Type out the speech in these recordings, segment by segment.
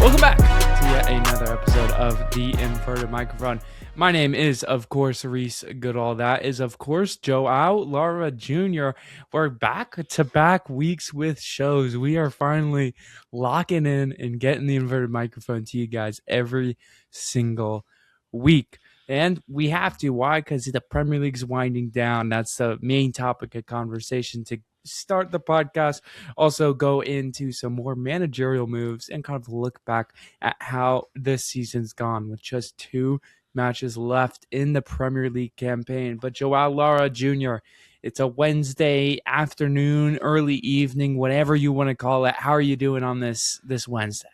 Welcome back to yet another episode of The Inverted Microphone. My name is, of course, Rees Goodall. That is, of course, Joa'o, Lara Jr. We're back-to-back weeks with shows. We are finally locking in and getting the Inverted Microphone to you guys every single week. And we have to. Why? Because the Premier League's winding down. That's the main topic of conversation to start the podcast. Also go into some more managerial moves and kind of look back at how this season's gone with just 2 matches left in the Premier League campaign. But Joa'o, Lara Jr., it's a Wednesday afternoon, early evening, whatever you want to call it. How are you doing on this Wednesday?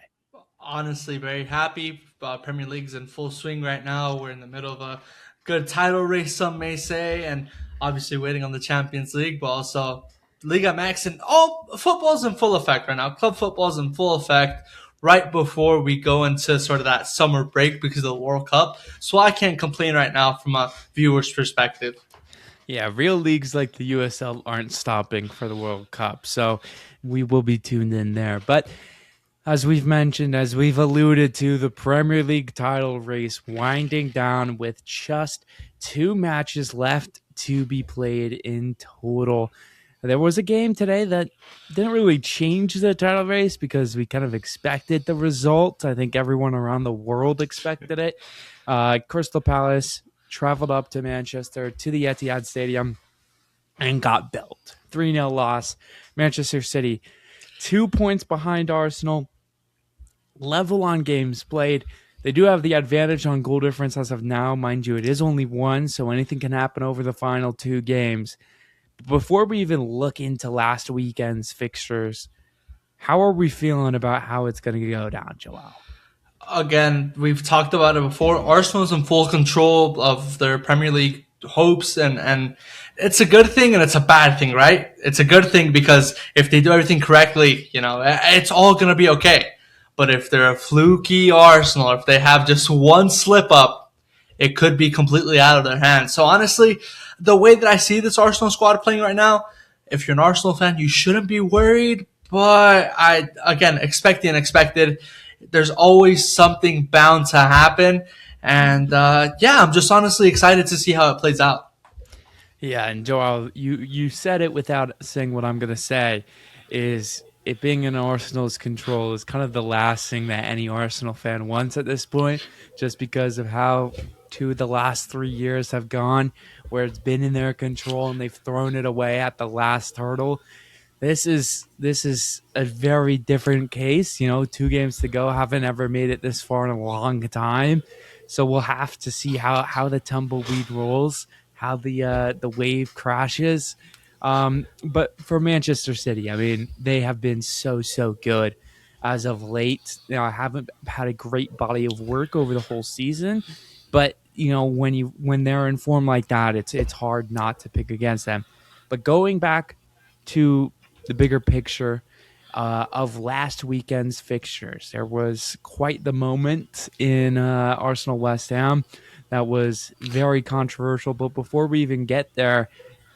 Honestly, very happy. Premier League's in full swing right now. We're in the middle of a good title race, some may say, and obviously waiting on the Champions League, but also Liga Max, and all football's in full effect right now. Club football's in full effect right before we go into sort of that summer break because of the World Cup. So I can't complain right now from a viewer's perspective. Yeah, real leagues like the USL aren't stopping for the World Cup, so we will be tuned in there. But as we've mentioned, as we've alluded to, the Premier League title race winding down with just 2 matches left to be played in total. There was a game today that didn't really change the title race because we kind of expected the result. I think everyone around the world expected it. Crystal Palace traveled up to Manchester to the Etihad Stadium and got built. 3-0 loss. Manchester City 2 points behind Arsenal. Level on games played. They do have the advantage on goal difference as of now. Mind you, it is only 1, so anything can happen over the final 2 games. Before we even look into last weekend's fixtures, how are we feeling about how it's going to go down, Joa'o? Again, we've talked about it before. Arsenal's in full control of their Premier League hopes, and it's a good thing and it's a bad thing, right? It's a good thing because if they do everything correctly, it's all going to be okay. But if they're a fluky Arsenal, if they have just one slip up, it could be completely out of their hands. So honestly, the way that I see this Arsenal squad playing right now, if you're an Arsenal fan, you shouldn't be worried. But expect the unexpected. There's always something bound to happen. And I'm just honestly excited to see how it plays out. Yeah, and Joa'o, you said it without saying what I'm going to say, is it being in Arsenal's control is kind of the last thing that any Arsenal fan wants at this point, just because of how 2 of the last 3 years have gone, where it's been in their control and they've thrown it away at the last hurdle. This is a very different case. 2 games to go, haven't ever made it this far in a long time. So we'll have to see how the tumbleweed rolls, how the wave crashes. But for Manchester City, I mean, they have been so good as of late. I haven't had a great body of work over the whole season, but when they're in form like that, it's hard not to pick against them. But going back to the bigger picture of last weekend's fixtures, there was quite the moment in Arsenal West Ham that was very controversial. But before we even get there,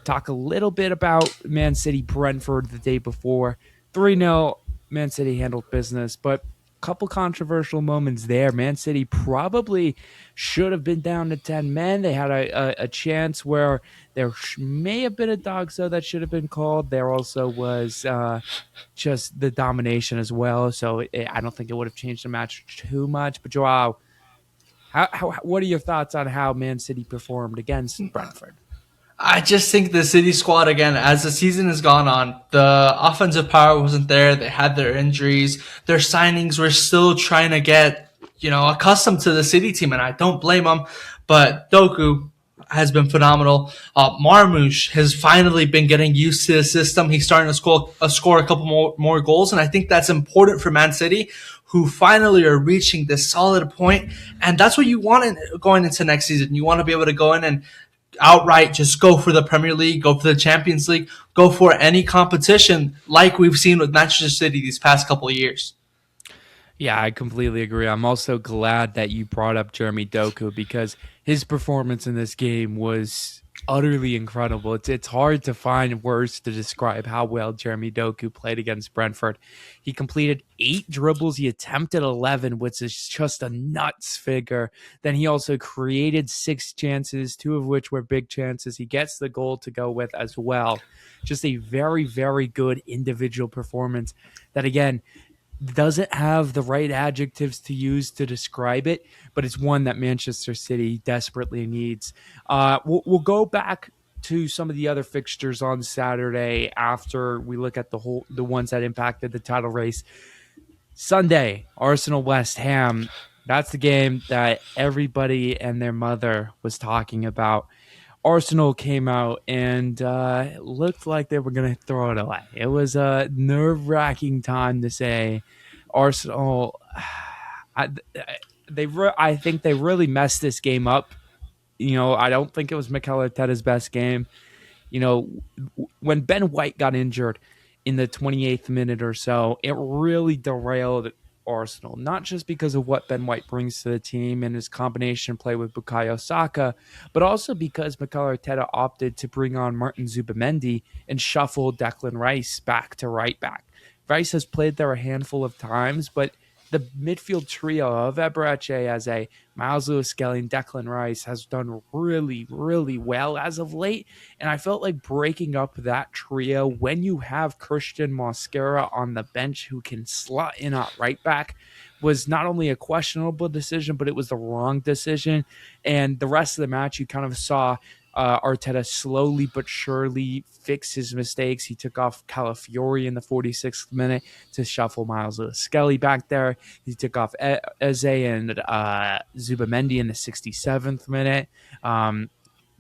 talk a little bit about Man City Brentford the day before. 3-0, Man City handled business, but a couple controversial moments there. Man City probably should have been down to 10 men. They had a chance where there may have been a dog so that should have been called. There also was just the domination as well, so I don't think it would have changed the match too much. But Joa'o, what are your thoughts on how Man City performed against Brentford? I just think the City squad, again, as the season has gone on, the offensive power wasn't there. They had their injuries. Their signings were still trying to get, accustomed to the City team, and I don't blame them. But Doku has been phenomenal. Marmoush has finally been getting used to the system. He's starting to score a couple more goals, and I think that's important for Man City, who finally are reaching this solid point. And that's what you want going into next season. You want to be able to go in and outright just go for the Premier League, go for the Champions League, go for any competition like we've seen with Manchester City these past couple of years. Yeah, I completely agree. I'm also glad that you brought up Jeremy Doku because his performance in this game was utterly incredible. It's hard to find words to describe how well Jeremy Doku played against Brentford. He completed 8 dribbles, he attempted 11, which is just a nuts figure. Then he also created 6 chances, 2 of which were big chances. He gets the goal to go with as well. Just a very, very good individual performance that, again, doesn't have the right adjectives to use to describe it, but it's one that Manchester City desperately needs. We'll go back to some of the other fixtures on Saturday after we look at the ones that impacted the title race. Sunday, Arsenal West Ham. That's the game that everybody and their mother was talking about. Arsenal came out and looked like they were going to throw it away. It was a nerve-wracking time to say Arsenal. I, I think they really messed this game up. I don't think it was Mikel Arteta's best game. When Ben White got injured in the 28th minute or so, it really derailed Arsenal, not just because of what Ben White brings to the team and his combination play with Bukayo Saka, but also because Mikel Arteta opted to bring on Martin Zubimendi and shuffle Declan Rice back to right back. Rice has played there a handful of times, but the midfield trio of Eberechi as a Miles Lewis-Skelly and Declan Rice has done really, really well as of late. And I felt like breaking up that trio when you have Christian Mosquera on the bench who can slot in at right back was not only a questionable decision, but it was the wrong decision. And the rest of the match, you kind of saw Arteta slowly but surely fix his mistakes. He took off Calafiori in the 46th minute to shuffle Miles Lewis-Skelly back there. He took off Eze and Zubamendi in the 67th minute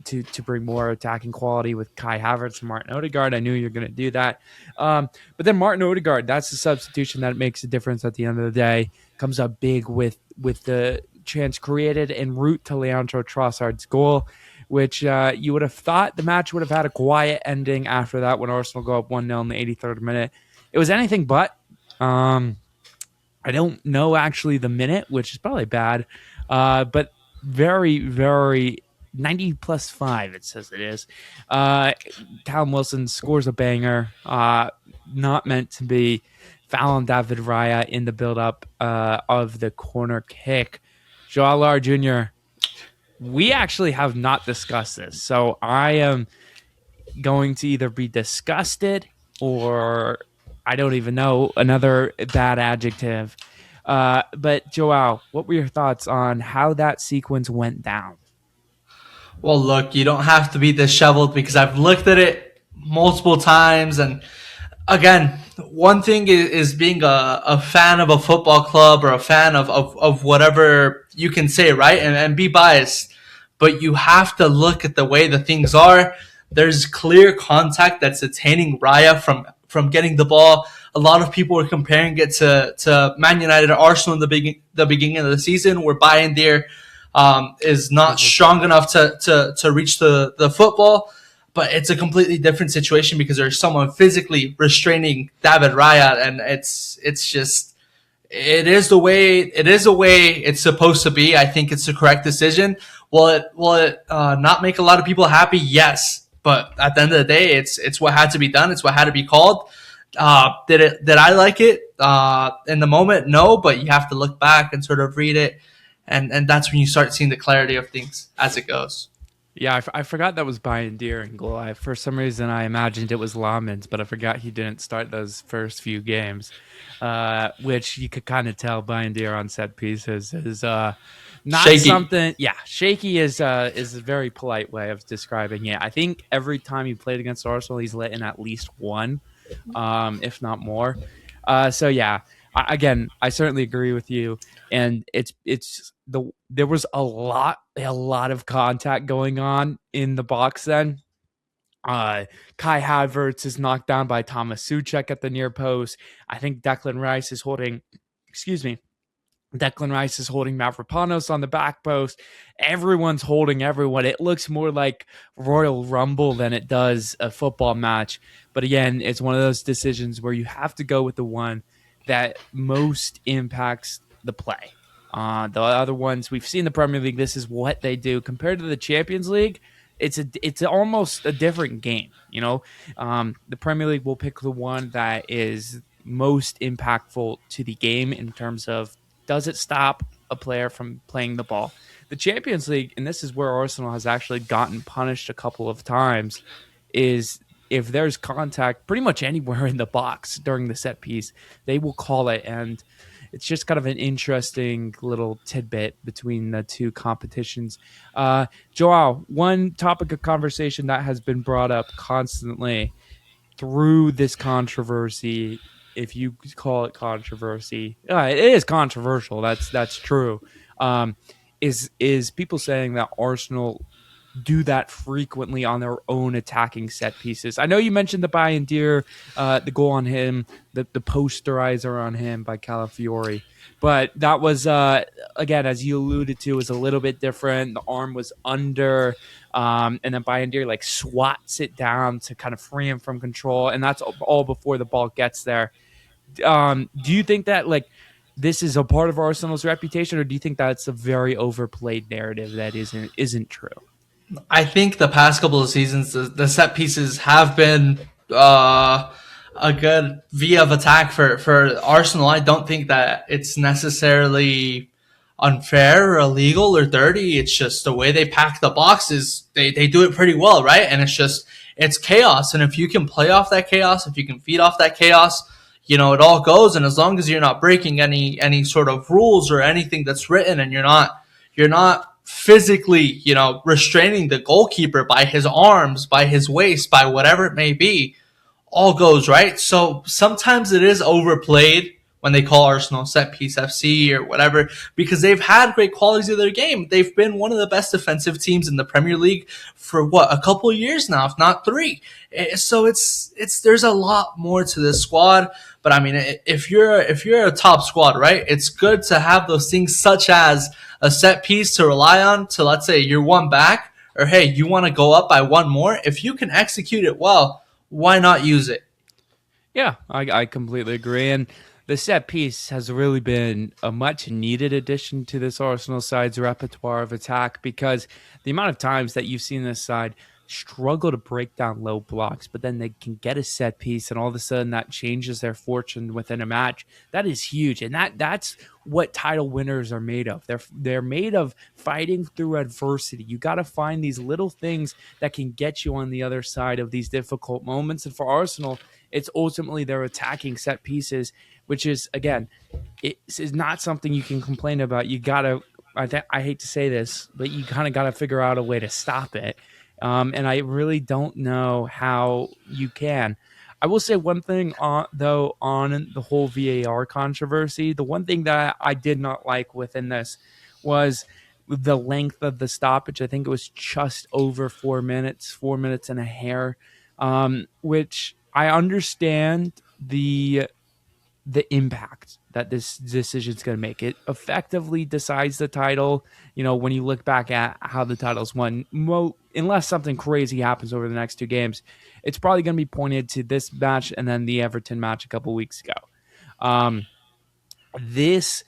to bring more attacking quality with Kai Havertz and Martin Odegaard. I knew you were going to do that. But then Martin Odegaard, that's the substitution that makes a difference at the end of the day. Comes up big with the chance created en route to Leandro Trossard's goal, which you would have thought the match would have had a quiet ending after that when Arsenal go up 1-0 in the 83rd minute. It was anything but. I don't know actually the minute, which is probably bad, but very, very 90 plus 5, it says it is. Callum Wilson scores a banger, not meant to be. Foul on David Raya in the build-up of the corner kick. Joa'o Lara Jr., we actually have not discussed this, so I am going to either be disgusted or I don't even know, another bad adjective. But Joao, what were your thoughts on how that sequence went down? Well, look, you don't have to be disheveled because I've looked at it multiple times. And again, one thing is being a fan of a football club or a fan of whatever you can say, right? And be biased. But you have to look at the way the things are. There's clear contact that's detaining Raya from getting the ball. A lot of people are comparing it to Man United or Arsenal in the beginning of the season, where Bayern there is not strong enough to reach the football. But it's a completely different situation because there's someone physically restraining David Raya, and it's just it is the way it's supposed to be. I think it's the correct decision. Will it not make a lot of people happy? Yes, but at the end of the day, it's what had to be done. It's what had to be called. Did I like it in the moment? No, but you have to look back and sort of read it, and that's when you start seeing the clarity of things as it goes. Yeah, I forgot that was Bayern Deer in goal. For some reason, I imagined it was Lamens, but I forgot he didn't start those first few games, which you could kind of tell Bayern Deer on set pieces is not Shaky. something. Yeah, shaky is a very polite way of describing it. I think every time he played against Arsenal, he's let in at least one, if not more. So yeah, again, I certainly agree with you, and there was a lot of contact going on in the box then. Kai Havertz is knocked down by Thomas Suchek at the near post. I think Declan Rice is holding Mavropanos on the back post. Everyone's holding everyone. It looks more like Royal Rumble than it does a football match. But again, it's one of those decisions where you have to go with the one that most impacts the play. The other ones we've seen the Premier League, this is what they do. Compared to the Champions League, it's almost a different game. The Premier League will pick the one that is most impactful to the game in terms of does it stop a player from playing the ball. The Champions League, and this is where Arsenal has actually gotten punished a couple of times, is if there's contact pretty much anywhere in the box during the set piece, they will call it. And it's just kind of an interesting little tidbit between the two competitions. Joao, one topic of conversation that has been brought up constantly through this controversy, if you call it controversy, it is controversial. That's true. Is people saying that Arsenal do that frequently on their own attacking set pieces? I know you mentioned the Bayern, the goal on him, the posterizer on him by Calafiori, but that was again, as you alluded to, was a little bit different. The arm was under, and then Bayern like swats it down to kind of free him from control, and that's all before the ball gets there. Do you think that like this is a part of Arsenal's reputation, or do you think that's a very overplayed narrative that isn't true? I think the past couple of seasons, the set pieces have been a good via of attack for Arsenal. I don't think that it's necessarily unfair or illegal or dirty. It's just the way they pack the boxes. They do it pretty well, right? And it's chaos. And if you can play off that chaos, if you can feed off that chaos, it all goes. And as long as you're not breaking any sort of rules or anything that's written, and you're not physically, restraining the goalkeeper by his arms, by his waist, by whatever it may be, all goes right. So sometimes it is overplayed when they call Arsenal set piece FC or whatever, because they've had great qualities of their game. They've been one of the best defensive teams in the Premier League for a couple of years now, if not three. So there's a lot more to this squad. But I mean, if you're a top squad, right, it's good to have those things such as a set piece to rely on to, let's say, you're one back, or hey, you want to go up by one more. If you can execute it well, why not use it? Yeah, I completely agree. And the set piece has really been a much needed addition to this Arsenal side's repertoire of attack, because the amount of times that you've seen this side struggle to break down low blocks, but then they can get a set piece and all of a sudden that changes their fortune within a match. That is huge. And that's what title winners are made of. They're made of fighting through adversity. You got to find these little things that can get you on the other side of these difficult moments. And for Arsenal, it's ultimately their attacking set pieces, which is, again, it is not something you can complain about. You got to, I hate to say this, but you kind of got to figure out a way to stop it. And I really don't know how you can. I will say one thing, though, on the whole VAR controversy. The one thing that I did not like within this was the length of the stoppage. I think it was just over 4 minutes and a hair, which I understand the impact that this decision is going to make. It effectively decides the title. When you look back at how the title's won, unless something crazy happens over the next two games, it's probably going to be pointed to this match and then the Everton match a couple weeks ago. This,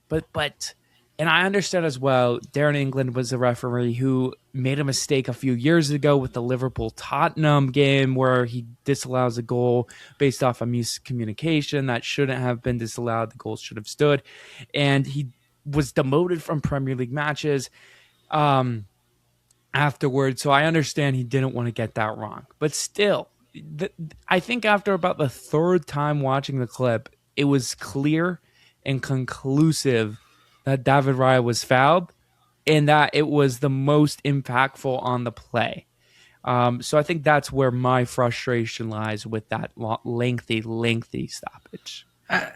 but and I understand as well, Darren England was a referee who made a mistake a few years ago with the Liverpool-Tottenham game where he disallows a goal based off of miscommunication that shouldn't have been disallowed. The goal should have stood. And he was demoted from Premier League matches afterwards. So I understand he didn't want to get that wrong. But still, I think after about the third time watching the clip, it was clear and conclusive that David Raya was fouled and that it was the most impactful on the play. So I think that's where my frustration lies with that lengthy stoppage.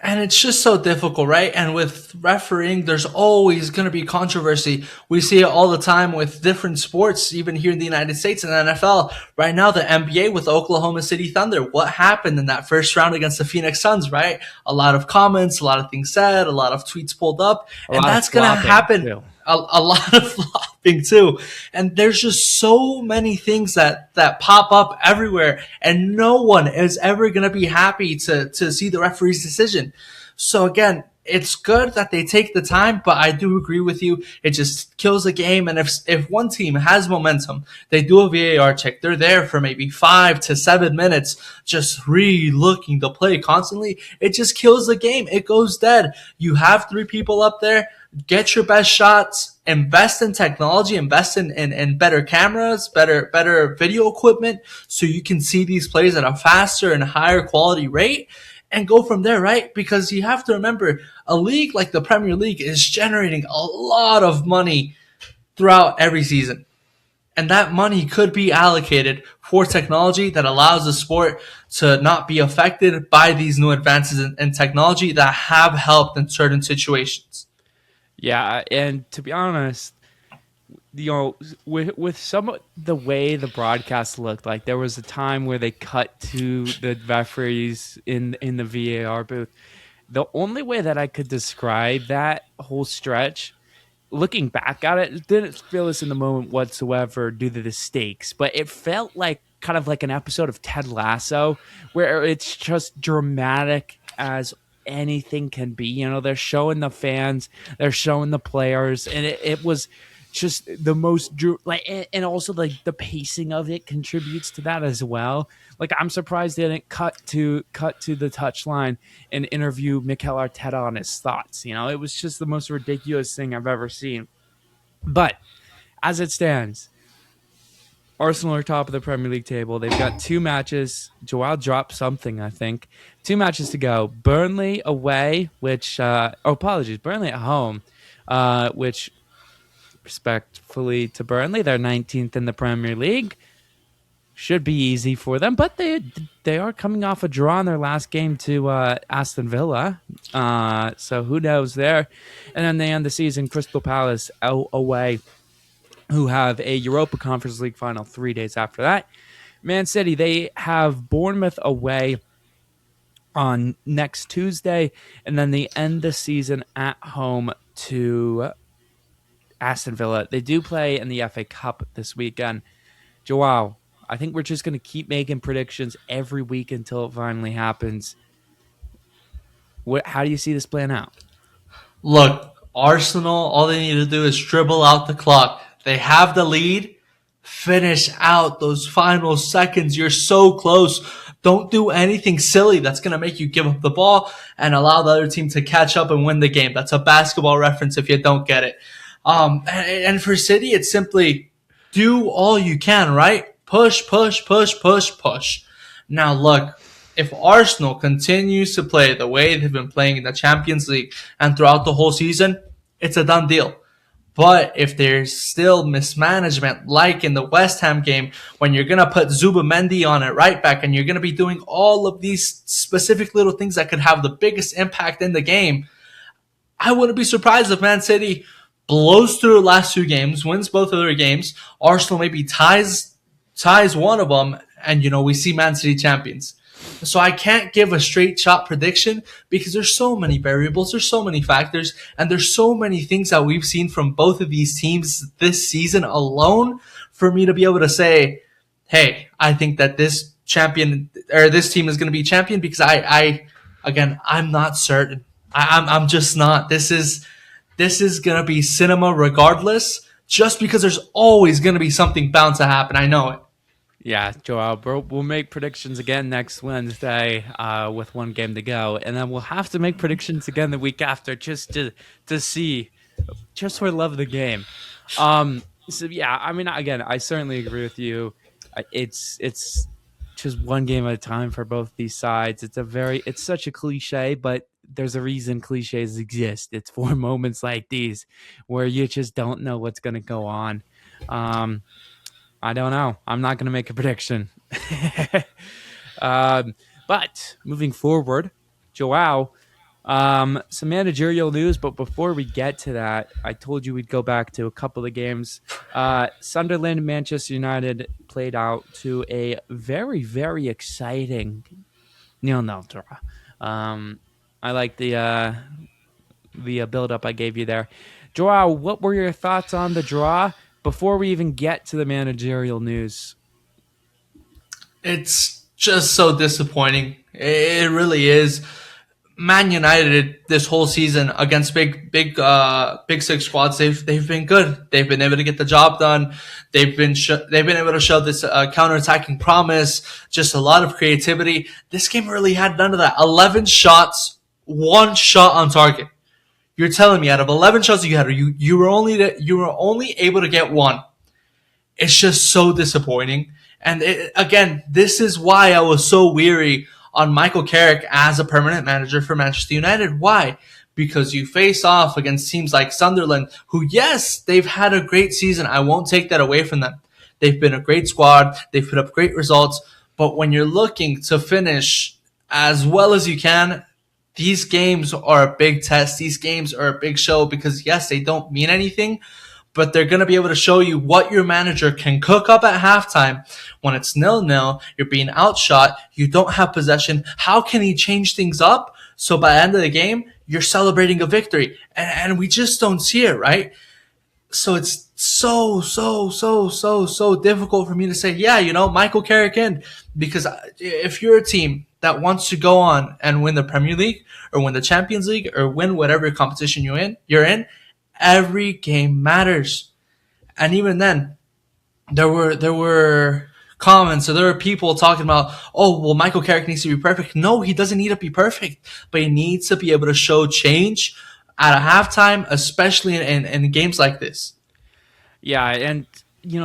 And it's just so difficult, right? And with refereeing, there's always going to be controversy. We see it all the time with different sports, even here in the United States and NFL. Right now, the NBA with Oklahoma City Thunder. What happened in that first round against the Phoenix Suns, right? A lot of comments, a lot of things said, a lot of tweets pulled up. And that's going to happen. A lot of flopping too. And there's just so many things that pop up everywhere, and no one is ever going to be happy to see the referee's decision. So again, it's good that they take the time, but I do agree with you. It just kills the game. And if one team has momentum, they do a VAR check. They're there for maybe 5 to 7 minutes, just re-looking the play constantly. It just kills the game. It goes dead. You have three people up there. Get your best shots. Invest in technology. Invest in better cameras, better video equipment, so you can see these plays at a faster and higher quality rate and go from there, right? Because you have to remember, a league like the Premier League is generating a lot of money throughout every season. And that money could be allocated for technology that allows the sport to not be affected by these new advances in technology that have helped in certain situations. Yeah, and to be honest, with some of the way the broadcast looked, like there was a time where they cut to the referees in the VAR booth. The only way that I could describe that whole stretch, looking back at it, didn't feel this in the moment whatsoever due to the stakes, but it felt like kind of like an episode of Ted Lasso where it's just dramatic as anything can be. They're showing the fans, they're showing the players, and it was just the most like, and also like the pacing of it contributes to that as well. Like, I'm surprised they didn't cut to the touchline and interview Mikel Arteta on his thoughts. It was just the most ridiculous thing I've ever seen. But as it stands, Arsenal are top of the Premier League table. They've got two matches. Joa'o dropped something, I think. Two matches to go. Burnley away, Burnley at home, which, respectfully to Burnley, they're 19th in the Premier League. Should be easy for them, but they are coming off a draw in their last game to Aston Villa. So who knows there? And then they end the season, Crystal Palace away, who have a Europa Conference League final 3 days after that. Man City, they have Bournemouth away on next Tuesday, and then they end the season at home to Aston Villa. They do play in the FA Cup this weekend. Joao, I think we're just going to keep making predictions every week until it finally happens. How do you see this playing out? Look, Arsenal, all they need to do is dribble out the clock. They have the lead. Finish out those final seconds. You're so close. Don't do anything silly that's going to make you give up the ball and allow the other team to catch up and win the game. That's a basketball reference if you don't get it. And for City, it's simply do all you can, right? Push, push, push, push, push. Now look, if Arsenal continues to play the way they've been playing in the Champions League and throughout the whole season, it's a done deal. But if there's still mismanagement, like in the West Ham game, when you're going to put Zubimendi on it right back and you're going to be doing all of these specific little things that could have the biggest impact in the game, I wouldn't be surprised if Man City blows through the last two games, wins both of their games. Arsenal maybe ties one of them, and we see Man City champions. So I can't give a straight shot prediction because there's so many variables, there's so many factors, and there's so many things that we've seen from both of these teams this season alone for me to be able to say, hey, I think that this champion or this team is going to be champion, because I'm not certain. I'm just not. This is going to be cinema regardless, just because there's always going to be something bound to happen. I know it. Yeah, Joel, we'll make predictions again next Wednesday with one game to go, and then we'll have to make predictions again the week after just to see, just for love of the game. So yeah, I mean, again, I certainly agree with you. It's just one game at a time for both these sides. It's such a cliche, but there's a reason cliches exist. It's for moments like these where you just don't know what's going to go on. I don't know. I'm not going to make a prediction. But moving forward, Joao, some managerial news. But before we get to that, I told you we'd go back to a couple of games. Sunderland, Manchester United played out to a very, very exciting 0-0 draw. I like the build-up I gave you there. Joao, what were your thoughts on the draw before we even get to the managerial news? It's just so disappointing. It really is. Man United this whole season against big six squads, they've been good. They've been able to get the job done. They've been able to show this counter-attacking promise, just a lot of creativity. This game really had none of that. 11 shots, one shot on target. You're telling me out of 11 shots you had, you were only able to get one. It's just so disappointing. And again, this is why I was so weary on Michael Carrick as a permanent manager for Manchester United. Why? Because you face off against teams like Sunderland, who, yes, they've had a great season. I won't take that away from them. They've been a great squad. They've put up great results. But when you're looking to finish as well as you can, these games are a big test. These games are a big show because, yes, they don't mean anything, but they're going to be able to show you what your manager can cook up at halftime when it's 0-0, you're being outshot, you don't have possession. How can he change things up so by the end of the game, you're celebrating a victory? And we just don't see it, right? So it's so difficult for me to say, yeah, Michael Carrick in. Because if you're a team that wants to go on and win the Premier League or win the Champions League or win whatever competition you're in, every game matters. And even then, there were comments, or there were people talking about, oh, well, Michael Carrick needs to be perfect. No, he doesn't need to be perfect, but he needs to be able to show change at a halftime, especially in games like this. Yeah, and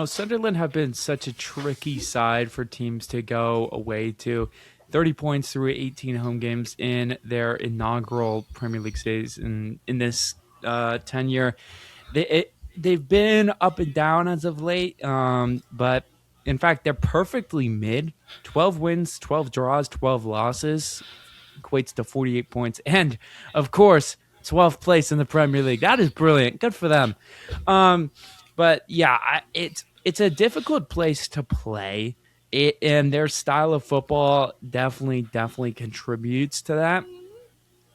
Sunderland have been such a tricky side for teams to go away to. 30 points through 18 home games in their inaugural Premier League season in this tenure. They've been up and down as of late, but in fact, they're perfectly mid. 12 wins, 12 draws, 12 losses equates to 48 points. And, of course, 12th place in the Premier League. That is brilliant. Good for them. But, yeah, it's a difficult place to play. And their style of football definitely contributes to that.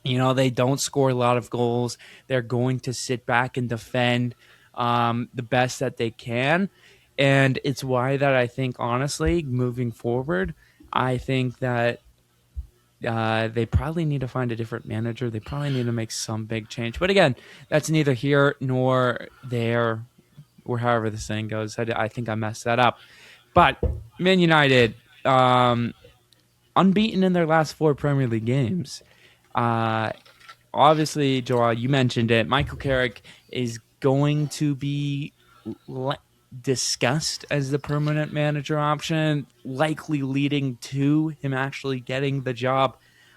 They don't score a lot of goals. They're going to sit back and defend the best that they can. And it's why that I think, honestly, moving forward, I think that they probably need to find a different manager. They probably need to make some big change. But again, that's neither here nor there, or however the saying goes. I think I messed that up. But Man United, unbeaten in their last 4 Premier League games. Obviously, Joa'o, you mentioned it. Michael Carrick is going to be discussed as the permanent manager option, likely leading to him actually getting the job.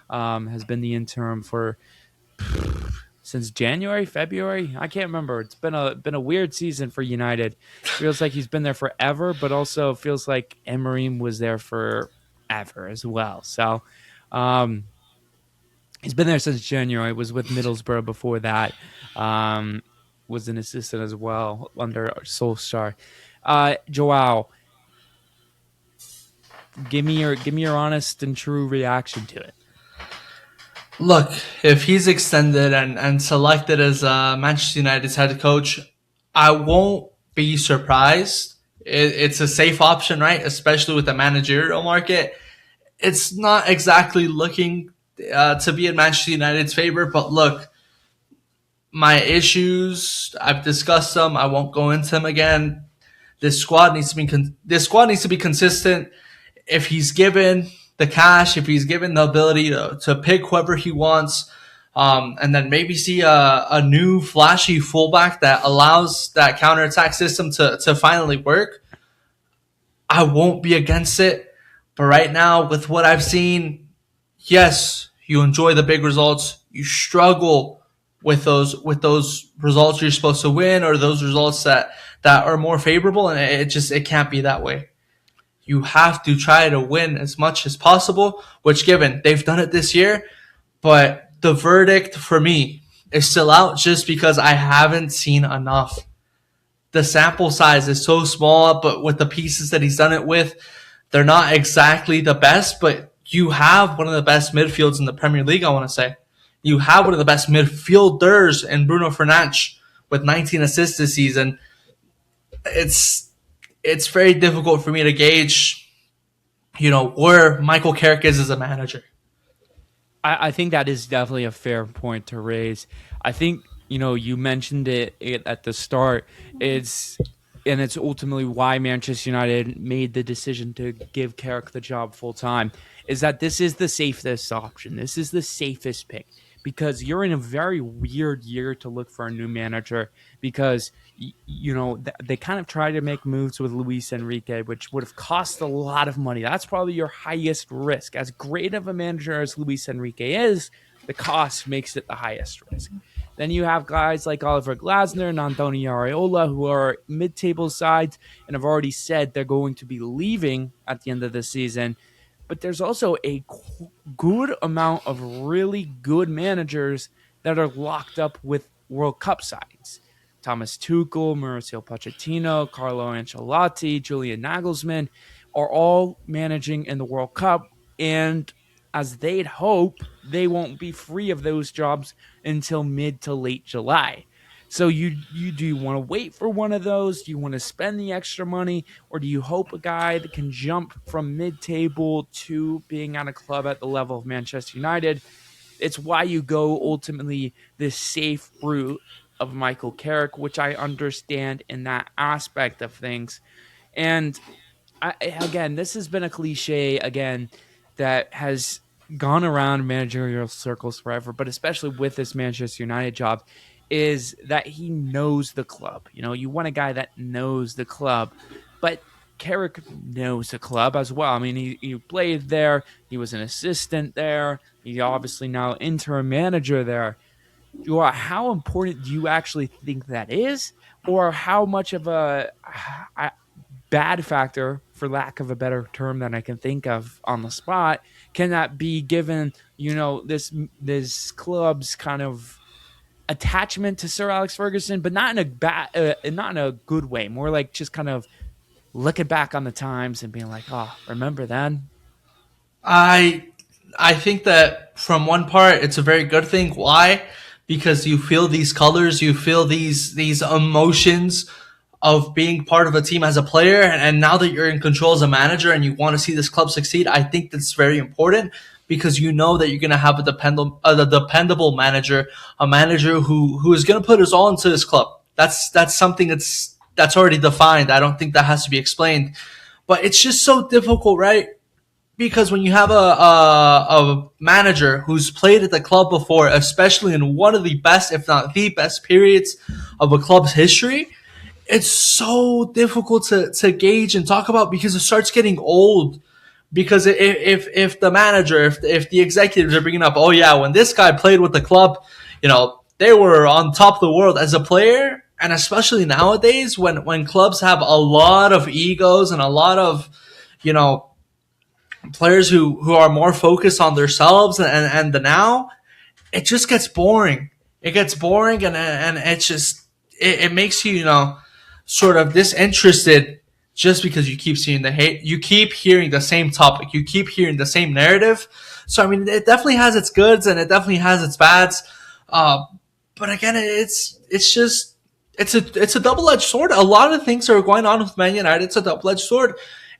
Has been the interim for since January, February. I can't remember. It's been a weird season for United. Feels like he's been there forever, but also feels like Emery was there forever as well. So. He's been there since January. Was with Middlesbrough before that. Was an assistant as well under Solskjaer. Joa'o, give me your honest and true reaction to it. Look, if he's extended and selected as Manchester United's head coach, I won't be surprised. It's a safe option, right? Especially with the managerial market. It's not exactly looking to be in Manchester United's favor, but look, my issues, I've discussed them. I won't go into them again. This squad needs to be consistent. If he's given the cash, if he's given the ability to pick whoever he wants, and then maybe see a new flashy fullback that allows that counterattack system to finally work, I won't be against it. But right now, with what I've seen, yes, you enjoy the big results. You struggle with those results you're supposed to win, or those results that are more favorable, and it can't be that way. You have to try to win as much as possible, which given they've done it this year, but the verdict for me is still out just because I haven't seen enough. The sample size is so small, but with the pieces that he's done it with, they're not exactly the best, but you have one of the best midfields in the Premier League, I want to say. You have one of the best midfielders in Bruno Fernandes with 19 assists this season. It's very difficult for me to gauge, where Michael Carrick is as a manager. I think that is definitely a fair point to raise. I think you mentioned it at the start. It's and it's ultimately why Manchester United made the decision to give Carrick the job full time. Is that this is the safest option? This is the safest pick because you're in a very weird year to look for a new manager because they kind of tried to make moves with Luis Enrique, which would have cost a lot of money. That's probably your highest risk. As great of a manager as Luis Enrique is, the cost makes it the highest risk. Then you have guys like Oliver Glasner and Andoni Iraola, who are mid-table sides and have already said they're going to be leaving at the end of the season. But there's also a good amount of really good managers that are locked up with World Cup sides. Thomas Tuchel, Mauricio Pochettino, Carlo Ancelotti, Julian Nagelsmann are all managing in the World Cup. And as they'd hope, they won't be free of those jobs until mid to late July. So you do you want to wait for one of those? Do you want to spend the extra money, or do you hope a guy that can jump from mid-table to being at a club at the level of Manchester United? It's why you go ultimately this safe route of Michael Carrick, which I understand in that aspect of things. And again, this has been a cliche again that has gone around managerial circles forever, but especially with this Manchester United job, is that he knows the club. You want a guy that knows the club, but Carrick knows the club as well. I mean, he played there, he was an assistant there, he's obviously now interim manager there. How important do you actually think that is? Or how much of a bad factor, for lack of a better term that I can think of on the spot, can that be given? This club's kind of attachment to Sir Alex Ferguson, but not in a good way. More like just kind of looking back on the times and being like, oh, remember then? I I think that from one part it's a very good thing. Why? Because you feel these colors, you feel these emotions of being part of a team as a player, and now that you're in control as a manager and you want to see this club succeed, I think that's very important because you know that you're going to have a dependable manager, a manager who is going to put his all into this club. That's something that's already defined. I don't think that has to be explained, but it's just so difficult, right? Because when you have a manager who's played at the club before, especially in one of the best, if not the best periods of a club's history, it's so difficult to gauge and talk about because it starts getting old. Because if the manager, if the executives are bringing up, oh yeah, when this guy played with the club, they were on top of the world as a player, and especially nowadays when clubs have a lot of egos and a lot of you know players who are more focused on themselves and the now, it just gets boring. It gets boring, and it's just it makes you sort of disinterested just because you keep seeing the hate, you keep hearing the same topic, you keep hearing the same narrative. So I mean, it definitely has its goods and it definitely has its bads. Uh, but again, it's just it's a double edged sword. A lot of things that are going on with Man United. It's a double edged sword.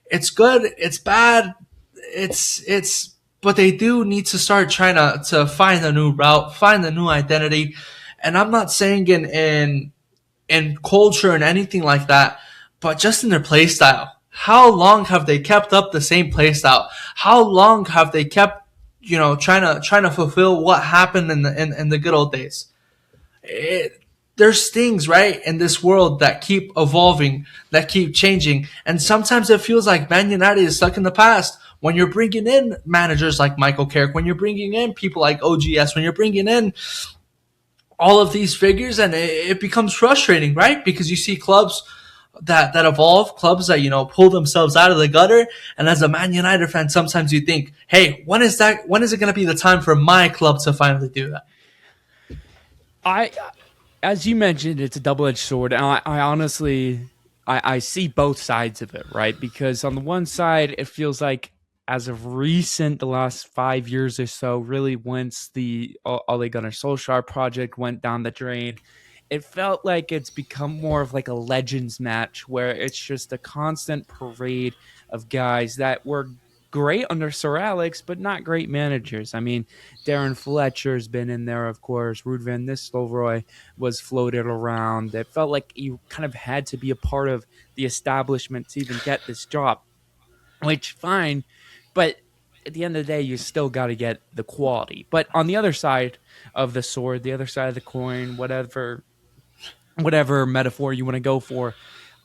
It's good. It's bad. It's but they do need to start trying to find a new route, find a new identity. And I'm not saying in culture and anything like that, but just in their play style. How long have they kept up the same play style? How long have they kept trying to fulfill what happened in the good old days? There's things right in this world that keep evolving, that keep changing, and sometimes it feels like Man United is stuck in the past. When you're bringing in managers like Michael Carrick, when you're bringing in people like OGS, when you're bringing in all of these figures, and it becomes frustrating, right? Because you see clubs that evolve, clubs that pull themselves out of the gutter, and as a Man United fan, sometimes you think, hey, when is that? When is it going to be the time for my club to finally do that? I, as you mentioned, it's a double-edged sword, and I honestly, I see both sides of it, right? Because on the one side, it feels like as of recent, the last 5 years or so, really once the Ole Gunnar Solskjaer project went down the drain, it felt like it's become more of like a legends match where it's just a constant parade of guys that were great under Sir Alex, but not great managers. I mean, Darren Fletcher's been in there, of course. Ruud van Nistelrooy was floated around. It felt like you kind of had to be a part of the establishment to even get this job, which fine, but at the end of the day, you still got to get the quality. But on the other side of the sword, the other side of the coin, whatever metaphor you want to go for,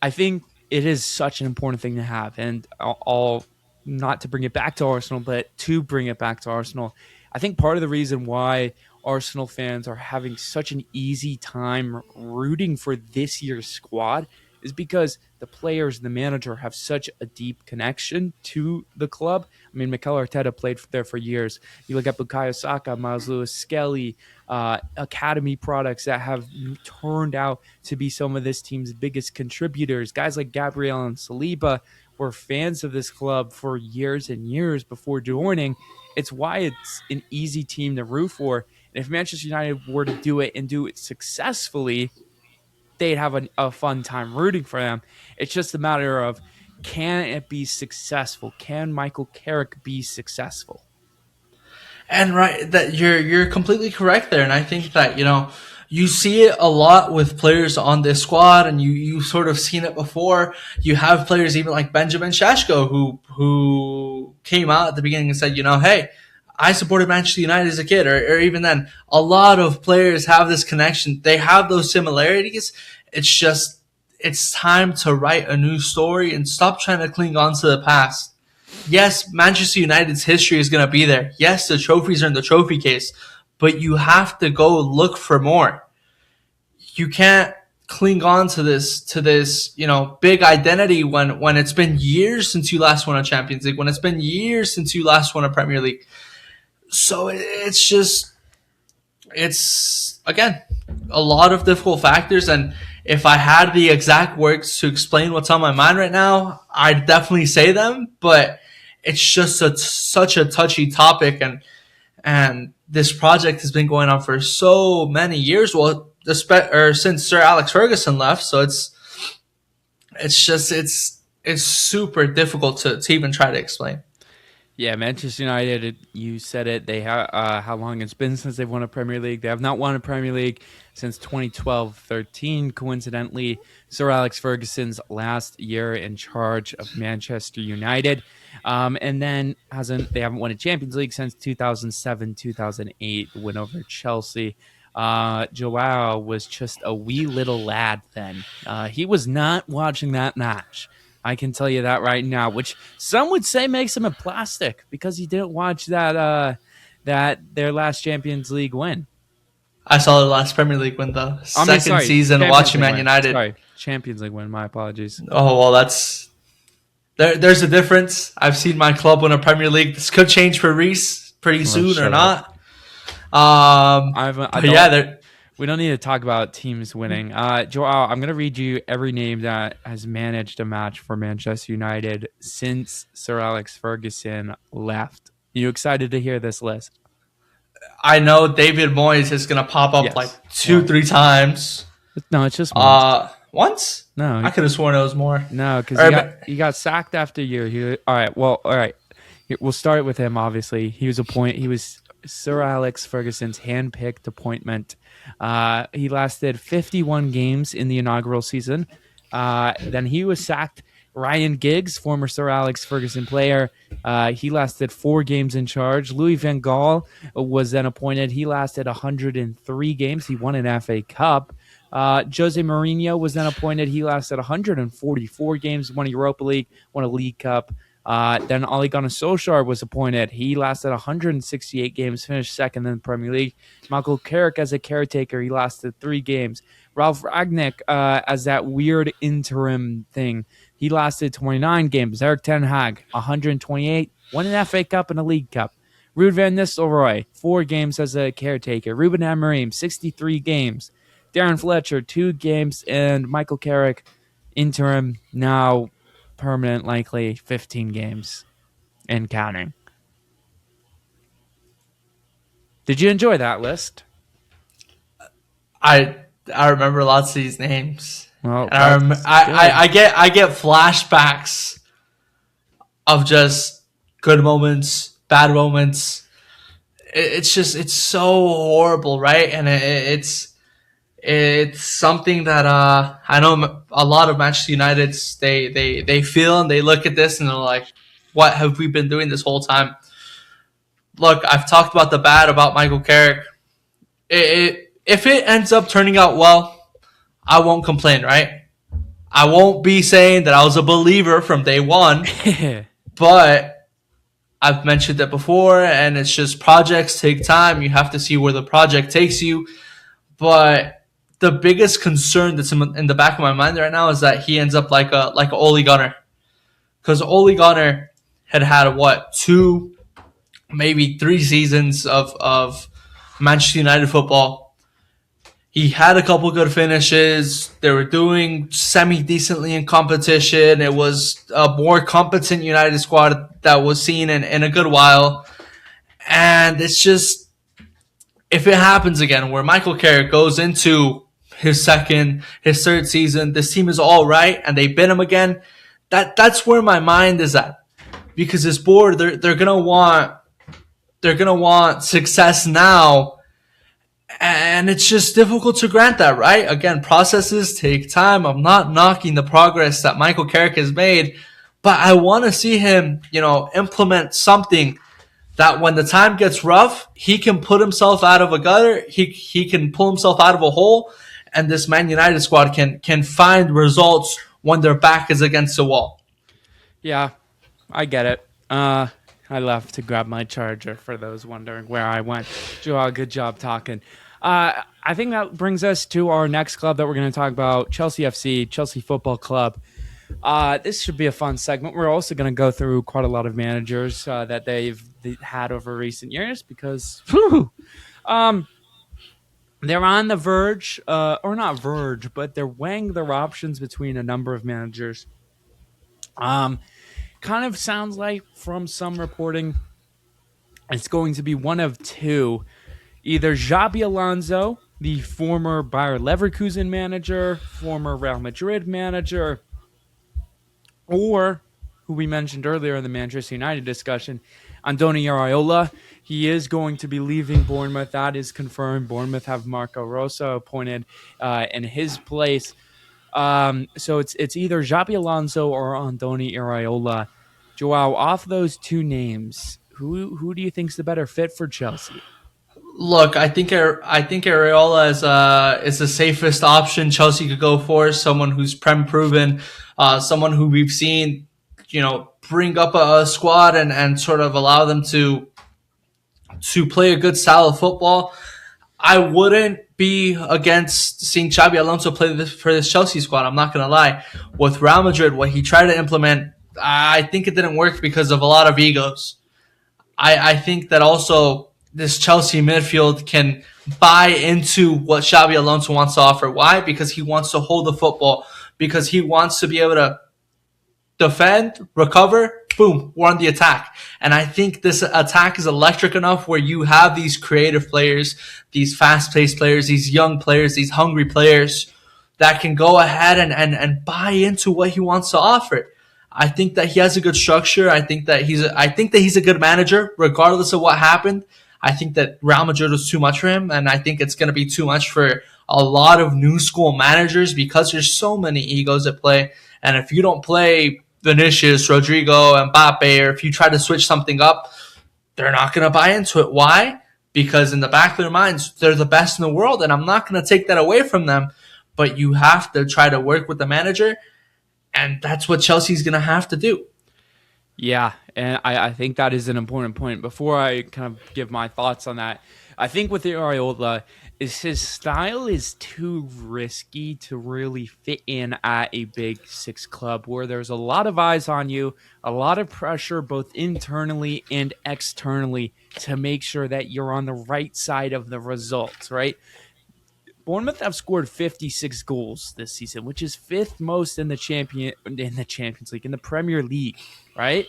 I think it is such an important thing to have. And I'll not to bring it back to Arsenal, but to bring it back to Arsenal, I think part of the reason why Arsenal fans are having such an easy time rooting for this year's squad is because the players and the manager have such a deep connection to the club. I mean, Mikel Arteta played there for years. You look at Bukayo Saka, Miles Lewis Skelly, academy products that have turned out to be some of this team's biggest contributors. Guys like Gabriel and Saliba were fans of this club for years and years before joining. It's why it's an easy team to root for. And if Manchester United were to do it and do it successfully, they'd have a fun time rooting for them. It's just a matter of, can it be successful? Can Michael Carrick be successful? And right, that you're completely correct there. And I think that, you see it a lot with players on this squad, and you've sort of seen it before. You have players even like Benjamin Shashko who came out at the beginning and said, hey, I supported Manchester United as a kid, or even then. A lot of players have this connection. They have those similarities. It's time to write a new story and stop trying to cling on to the past. Yes, Manchester United's history is going to be there. Yes, the trophies are in the trophy case, but you have to go look for more. You can't cling on to this, big identity when it's been years since you last won a Champions League, when it's been years since you last won a Premier League. So it's again, a lot of difficult factors. And if I had the exact words to explain what's on my mind right now, I'd definitely say them, but it's just such a touchy topic. And this project has been going on for so many years. Well, since Sir Alex Ferguson left. So it's super difficult to even try to explain. Yeah, Manchester United, you said it. They have how long it's been since they've won a Premier League. They have not won a Premier League since 2012-13. Coincidentally, Sir Alex Ferguson's last year in charge of Manchester United. And then they haven't won a Champions League since 2007-2008, win over Chelsea. Joa'o was just a wee little lad then. He was not watching that match. I can tell you that right now, which some would say makes him a plastic because he didn't watch that their last Champions League win. I saw the last Premier League win, though. Second season watching Man United. Sorry, Champions League win. My apologies. Oh, well, there's a difference. I've seen my club win a Premier League. This could change for Rees pretty soon or not. We don't need to talk about teams winning. Joa'o, I'm going to read you every name that has managed a match for Manchester United since Sir Alex Ferguson left. You excited to hear this list? I know David Moyes is going to pop up like 3 times. No, it's just once. Once? No. I could have sworn it was more. No, because he got sacked after a year. All right. We'll start with him, obviously. He was Sir Alex Ferguson's hand-picked appointment. He lasted 51 games in the inaugural season. Then he was sacked. Ryan Giggs, former Sir Alex Ferguson player, he lasted 4 games in charge. Louis van Gaal was then appointed. He lasted 103 games. He won an FA Cup. Jose Mourinho was then appointed. He lasted 144 games, won a Europa League, won a League Cup. Then Ole Gunnar Solskjaer was appointed. He lasted 168 games, finished second in the Premier League. Michael Carrick as a caretaker, he lasted 3 games. Ralf Rangnick as that weird interim thing, he lasted 29 games. Erik ten Hag, 128, won an FA Cup and a League Cup. Ruud van Nistelrooy, 4 games as a caretaker. Ruben Amorim, 63 games. Darren Fletcher, 2 games. And Michael Carrick, interim, now permanent, likely 15 games and counting. Did you enjoy that list? I remember lots of these names. Well, I get flashbacks of just good moments, bad moments. It's just it's so horrible, right? And it's something that I know a lot of Manchester Uniteds they feel and they look at this and they're like, what have we been doing this whole time? Look, I've talked about the bad about Michael Carrick. If it ends up turning out well, I won't complain, right? I won't be saying that I was a believer from day one, but I've mentioned that before, and it's just projects take time. You have to see where the project takes you. But the biggest concern that's in the back of my mind right now is that he ends up like a Ole Gunnar, because Ole Gunnar had what, 2 maybe 3 seasons of Manchester United football. He had a couple good finishes. They were doing semi decently in competition. It was a more competent United squad that was seen in a good while. And it's just, if it happens again where Michael Carrick goes into his third season, this team is all right, and they bid him again, that's where my mind is at. Because this board, they're gonna want success now, and it's just difficult to grant that, right? Again, processes take time. I'm not knocking the progress that Michael Carrick has made, but I want to see him, implement something that when the time gets rough, he can put himself out of a gutter. He can pull himself out of a hole, and this Man United squad can find results when their back is against the wall. Yeah, I get it. I left to grab my charger for those wondering where I went. Joa'o, good job talking. I think that brings us to our next club that we're going to talk about, Chelsea FC, Chelsea Football Club. This should be a fun segment. We're also going to go through quite a lot of managers that they've had over recent years because they're on the verge, or not verge, but they're weighing their options between a number of managers. Kind of sounds like from some reporting, it's going to be one of two. Either Xabi Alonso, the former Bayer Leverkusen manager, former Real Madrid manager, or who we mentioned earlier in the Manchester United discussion, Andoni Iraola. He is going to be leaving Bournemouth. That is confirmed. Bournemouth have Marco Rosa appointed in his place. So it's either Xabi Alonso or Andoni Iraola. Joao, off those two names, who do you think's the better fit for Chelsea? Look, I think Areola is the safest option Chelsea could go for. Someone who's prem proven, someone who we've seen, bring up a squad and sort of allow them to play a good style of football. I wouldn't be against seeing Xabi Alonso play for this Chelsea squad. I'm not gonna lie. With Real Madrid, what he tried to implement, I think it didn't work because of a lot of egos. I think that also this Chelsea midfield can buy into what Xabi Alonso wants to offer. Why? Because he wants to hold the football, because he wants to be able to defend, recover, boom, we're on the attack. And I think this attack is electric enough where you have these creative players, these fast-paced players, these young players, these hungry players that can go ahead and buy into what he wants to offer. I think that he has a good structure. I think that he's a good manager, regardless of what happened. I think that Real Madrid was too much for him, and I think it's going to be too much for a lot of new school managers because there's so many egos at play. And if you don't play Vinicius, Rodrigo, Mbappe, or if you try to switch something up, they're not going to buy into it. Why? Because in the back of their minds, they're the best in the world, and I'm not going to take that away from them. But you have to try to work with the manager, and that's what Chelsea's going to have to do. Yeah, and I think that is an important point. Before I kind of give my thoughts on that, I think with Iraola is his style is too risky to really fit in at a big six club where there's a lot of eyes on you, a lot of pressure both internally and externally to make sure that you're on the right side of the results, right? Bournemouth have scored 56 goals this season, which is fifth most in the Champions League, in the Premier League, right?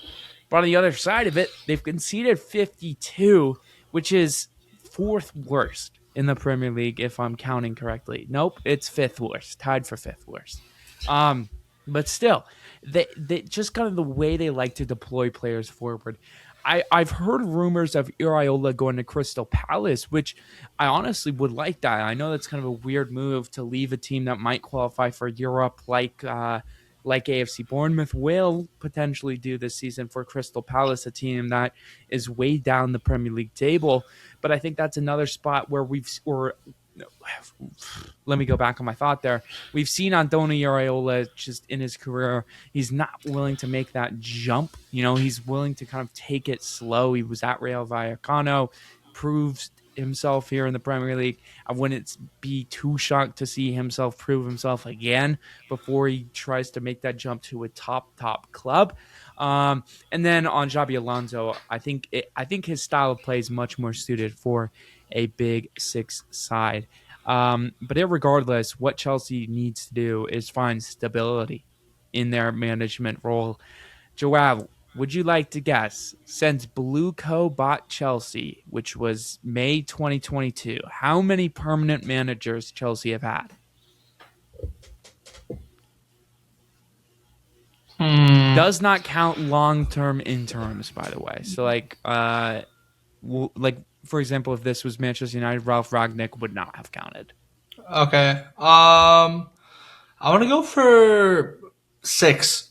But on the other side of it, they've conceded 52, which is fourth worst in the Premier League, if I'm counting correctly. Nope, it's fifth worst, tied for fifth worst. But still, they just kind of the way they like to deploy players forward. I've heard rumors of Iraola going to Crystal Palace, which I honestly would like that. I know that's kind of a weird move to leave a team that might qualify for Europe, like AFC Bournemouth will potentially do this season for Crystal Palace, a team that is way down the Premier League table. But I think that's another spot where let me go back on my thought there. We've seen Andoni Iraola just in his career, he's not willing to make that jump. He's willing to kind of take it slow. He was at Real Vallecano, proves himself here in the Premier League. I wouldn't be too shocked to see himself prove himself again before he tries to make that jump to a top club. And then on Xabi Alonso, I think his style of play is much more suited for a big six side. But irregardless, what Chelsea needs to do is find stability in their management role. Joa'o, would you like to guess, since Blue Co bought Chelsea, which was May 2022, how many permanent managers Chelsea have had? Hmm. Does not count long-term interims, by the way. So, like for example, if this was Manchester United, Ralph Ragnick would not have counted. Okay. I want to go for 6.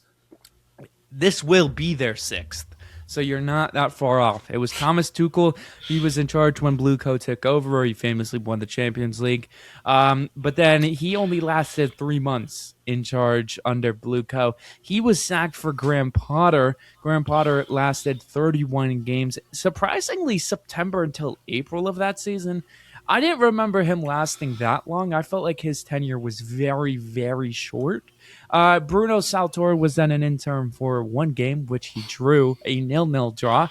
This will be their sixth. So you're not that far off. It was Thomas Tuchel. He was in charge when Blue Co took over. He famously won the Champions League. But then he only lasted 3 months in charge under Blue Co. He was sacked for Graham Potter. Graham Potter lasted 31 games. Surprisingly, September until April of that season. I didn't remember him lasting that long. I felt like his tenure was very, very short. Bruno Salvatore was then an interim for one game, which he drew a 0-0 draw.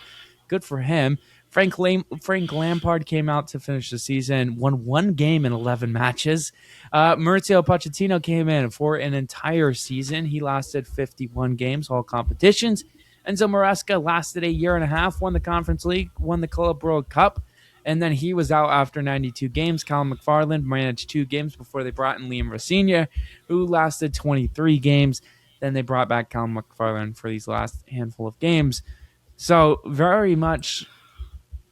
Good for him. Frank Lampard came out to finish the season, won one game in 11 matches. Mauricio Pochettino came in for an entire season. He lasted 51 games, all competitions. Enzo Maresca lasted a year and a half, won the Conference League, won the Club World Cup, and then he was out after 92 games. Colin McFarland managed 2 games before they brought in Liam Rosinha, who lasted 23 games. Then they brought back Colin McFarland for these last handful of games. So very much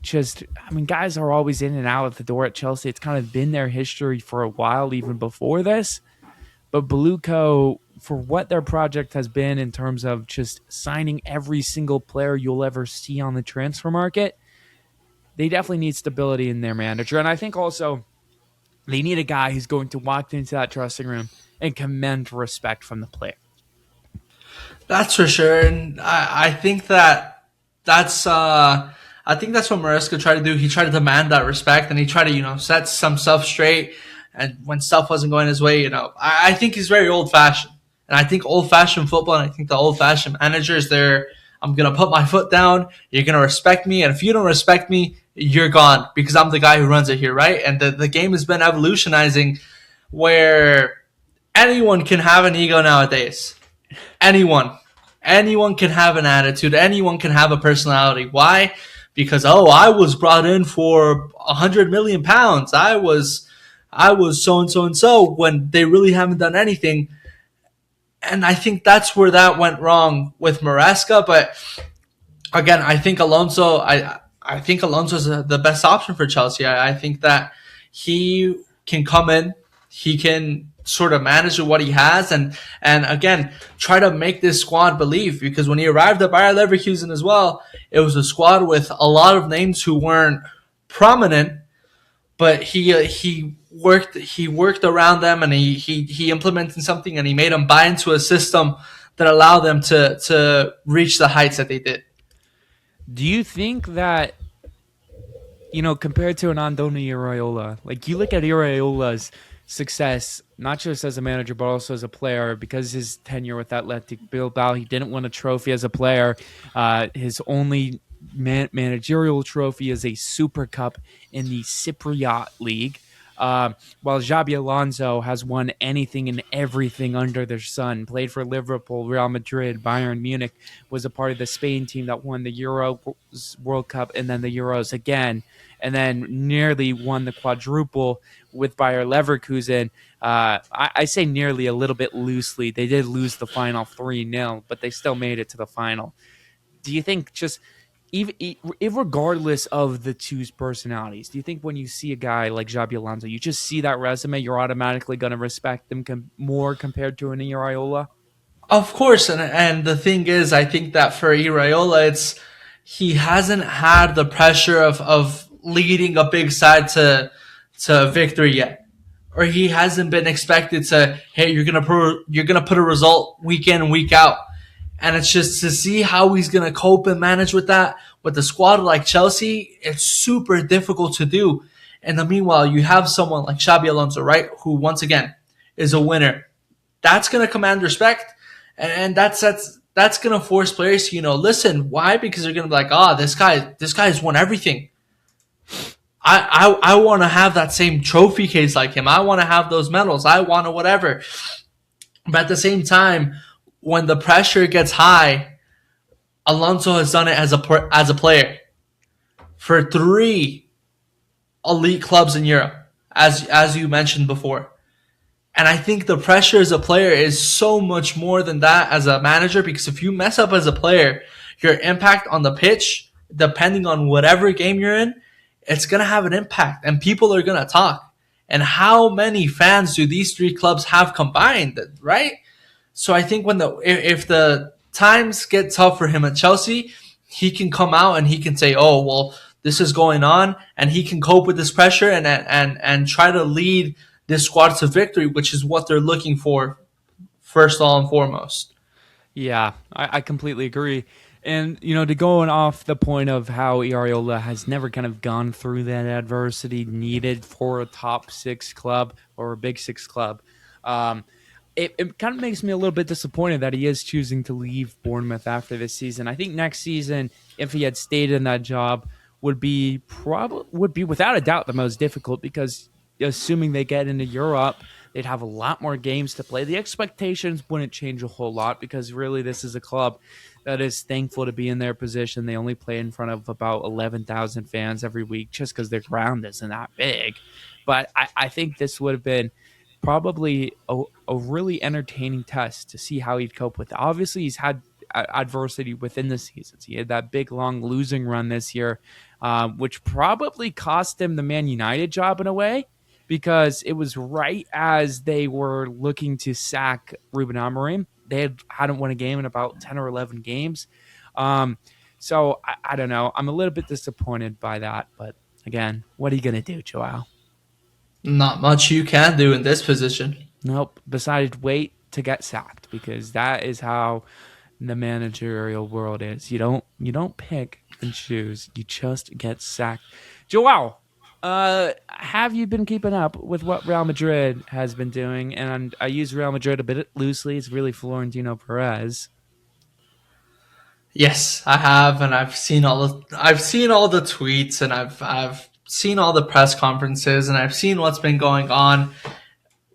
just, I mean, guys are always in and out of the door at Chelsea. It's kind of been their history for a while, even before this. But Beluco, for what their project has been in terms of just signing every single player you'll ever see on the transfer market, they definitely need stability in their manager. And I think also they need a guy who's going to walk into that dressing room and command respect from the player. That's for sure, and I think I think that's what Maresca tried to do. He tried to demand that respect, and he tried to set some stuff straight. And when stuff wasn't going his way, I think he's very old fashioned, and I think old fashioned football, and I think the old fashioned manager is there. I'm gonna put my foot down. You're gonna respect me, and if you don't respect me, you're gone because I'm the guy who runs it here, right? And the game has been evolutionizing where anyone can have an ego nowadays. Anyone. Anyone can have an attitude. Anyone can have a personality. Why? Because I was brought in for £100 million. I was so and so and so when they really haven't done anything. And I think that's where that went wrong with Maresca. But again, I think Alonso's the best option for Chelsea. I think that he can come in, he can sort of manage what he has, and again try to make this squad believe. Because when he arrived at Bayer Leverkusen as well, it was a squad with a lot of names who weren't prominent, but he worked around them, and he implemented something, and he made them buy into a system that allowed them to reach the heights that they did. Do you think that, compared to an Andoni Iraola, like you look at Iraola's success, not just as a manager, but also as a player, because his tenure with Athletic Bilbao, he didn't win a trophy as a player. His only managerial trophy is a Super Cup in the Cypriot League. While Xabi Alonso has won anything and everything under the sun, played for Liverpool, Real Madrid, Bayern Munich, was a part of the Spain team that won the Euro World Cup and then the Euros again, and then nearly won the quadruple with Bayer Leverkusen. I say nearly a little bit loosely. They did lose the final 3-0, but they still made it to the final. Do you think just even regardless of the two's personalities, do you think when you see a guy like Xabi Alonso, you just see that resume, you're automatically going to respect them more compared to an Iraola? Of course, and the thing is, I think that for Iraola, it's he hasn't had the pressure of leading a big side to victory yet, or he hasn't been expected to. Hey, you're gonna put a result week in and week out, and it's just to see how he's gonna cope and manage with that with the squad like Chelsea. It's super difficult to do. In the meanwhile, you have someone like Xabi Alonso, right, who once again is a winner. That's gonna command respect, and that's gonna force players to listen. Why? Because they're gonna be like, this guy's won everything. I want to have that same trophy case like him. I want to have those medals. I want to whatever. But at the same time, when the pressure gets high, Alonso has done it as a player for three elite clubs in Europe, as you mentioned before. And I think the pressure as a player is so much more than that as a manager, because if you mess up as a player, your impact on the pitch, depending on whatever game you're in, it's going to have an impact and people are going to talk. And how many fans do these three clubs have combined, right? So I think when if the times get tough for him at Chelsea, he can come out and he can say, "Oh, well, this is going on," and he can cope with this pressure and try to lead this squad to victory, which is what they're looking for first all and foremost. Yeah, I completely agree. And, to going off the point of how Iraola has never kind of gone through that adversity needed for a top six club or a big six club, um, it kind of makes me a little bit disappointed that he is choosing to leave Bournemouth after this season. I think next season, if he had stayed in that job, would be without a doubt the most difficult, because assuming they get into Europe, they'd have a lot more games to play. The expectations wouldn't change a whole lot, because really this is a club that is thankful to be in their position. They only play in front of about 11,000 fans every week just because their ground isn't that big. But I think this would have been probably a really entertaining test to see how he'd cope with it. Obviously, he's had adversity within the seasons. He had that big, long losing run this year, which probably cost him the Man United job in a way, because it was right as they were looking to sack Ruben Amorim. They hadn't won a game in about 10 or 11 games. Um, so I don't know. I'm a little bit disappointed by that. But again, what are you going to do, Joao? Not much you can do in this position. Nope. Besides, wait to get sacked, because that is how the managerial world is. You don't pick and choose. You just get sacked. Joao, have you been keeping up with what Real Madrid has been doing? And I use Real Madrid a bit loosely. It's really Florentino Perez. Yes, I have, and I've seen all the tweets, and I've seen all the press conferences, and I've seen what's been going on.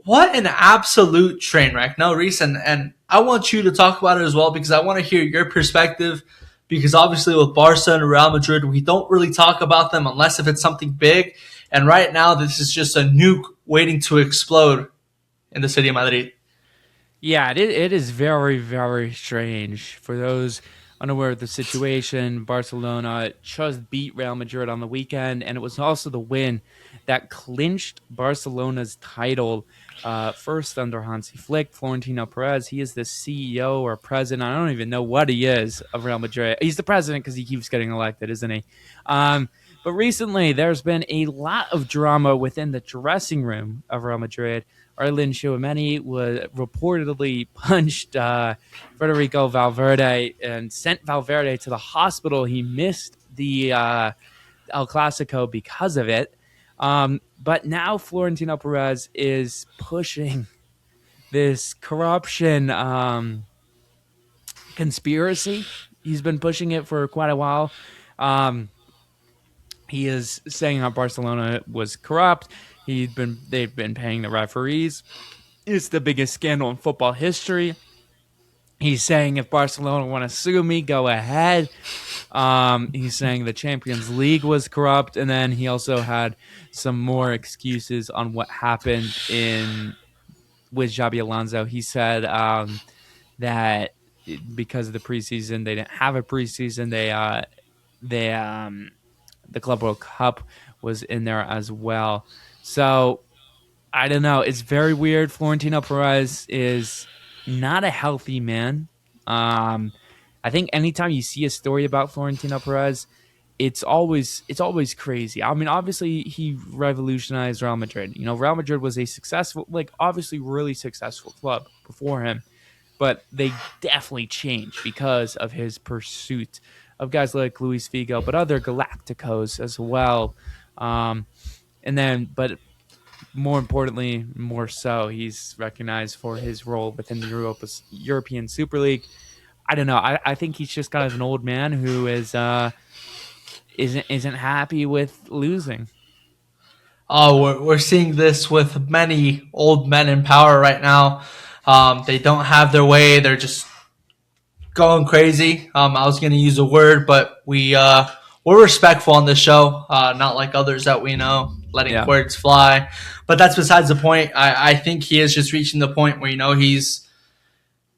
What an absolute train wreck. No, Reese, and I want you to talk about it as well, because I want to hear your perspective. Because obviously with Barca and Real Madrid, we don't really talk about them unless if it's something big. And right now, this is just a nuke waiting to explode in the city of Madrid. Yeah, it is very, very strange. For those unaware of the situation, Barcelona just beat Real Madrid on the weekend, and it was also the win that clinched Barcelona's title, first under Hansi Flick. Florentino Perez, he is the CEO or president. I don't even know what he is of Real Madrid. He's the president because he keeps getting elected, isn't he? But recently, there's been a lot of drama within the dressing room of Real Madrid. Arlen Chouameni was reportedly punched Federico Valverde and sent Valverde to the hospital. He missed the El Clasico because of it. But now Florentino Perez is pushing this corruption conspiracy. He's been pushing it for quite a while. Um, He is saying how Barcelona was corrupt. They've been paying the referees. It's the biggest scandal in football history. He's saying if Barcelona want to sue me, go ahead. He's saying the Champions League was corrupt, and then he also had some more excuses on what happened in with Xabi Alonso. He said that because of the preseason, they didn't have a preseason. They the Club World Cup was in there as well. So I don't know. It's very weird. Florentino Perez is not a healthy man. Um, I think anytime you see a story about Florentino Perez, it's always crazy. I mean, obviously he revolutionized Real Madrid. You know, Real Madrid was a successful, like obviously really successful club before him, but they definitely changed because of his pursuit of guys like Luis Figo, but other Galacticos as well. Um, and then, but more importantly, more so, he's recognized for his role within the European Super League. I don't know. I think he's just kind of an old man who isn't happy with losing. Oh, we're seeing this with many old men in power right now. They don't have their way. They're just going crazy. I was going to use a word, but we're respectful on this show, not like others that we know, letting Yeah. words fly. But that's besides the point. I think he is just reaching the point where he's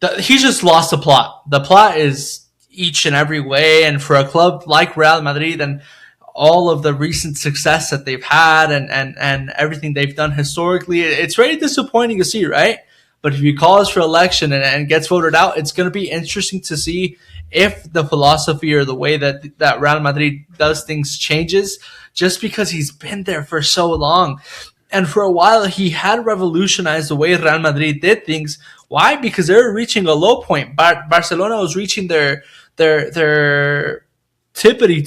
just lost the plot. The plot is each and every way, and for a club like Real Madrid and all of the recent success that they've had and everything they've done historically, it's very disappointing to see, right? But if he calls for election and gets voted out, it's going to be interesting to see if the philosophy or the way that Real Madrid does things changes, just because he's been there for so long. And for a while, he had revolutionized the way Real Madrid did things. Why? Because they were reaching a low point. Barcelona was reaching their tippity